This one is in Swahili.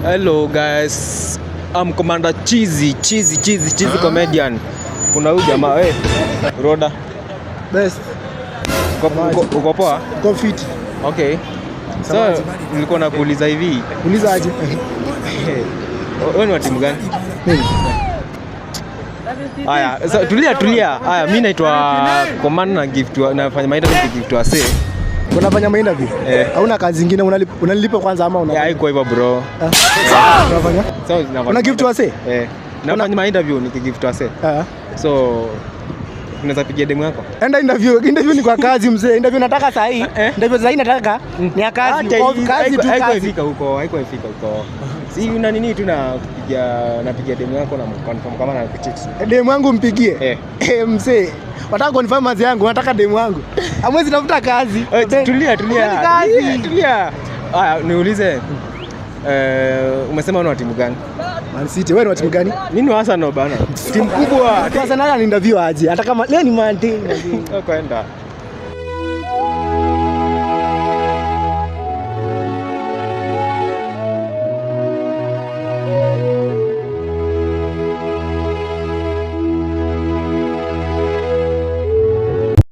Hello guys, I'm Commander Cheesy comedian. Kuna huyu jamaa Roda. Best. Uko poa? Uko fit. Okay. So nilikuwa nakuuliza hivi. Uliza aje? Wewe ni wa timu gani? Haya, so, tulia. Haya, mimi naitwa Commander na gift nafanya interview gift wa say. Unafanya interview? Hauna kazi nyingine unalipa kwanza ama una? Haiko hivyo bro. Unafanya? So una gift wa say? Nafanya interview nikigift wa say. So unaweza pigia demu yako? Enda interview ni kwa kazi mzee. Interview nataka saa hii. Interview saa hii nataka ni ya kazi. Kazi tu kazi. Haiko ifika huko. Si una nini tu napigia demu yako na confirm kama na kuchicks. Demu yangu mpigie? Mzee. Wataka confirm mazi yangu, nataka demu yangu. Hamwezi tafuta kazi. Tulia. Tulia. Haya, niulize. Umesema una timu gani? Man City. Wewe ni timu gani? Mimi ni Arsenal bana. Timu kubwa. Arsenal ana interview aje? Hata kama leo ni Monday. Kwenda.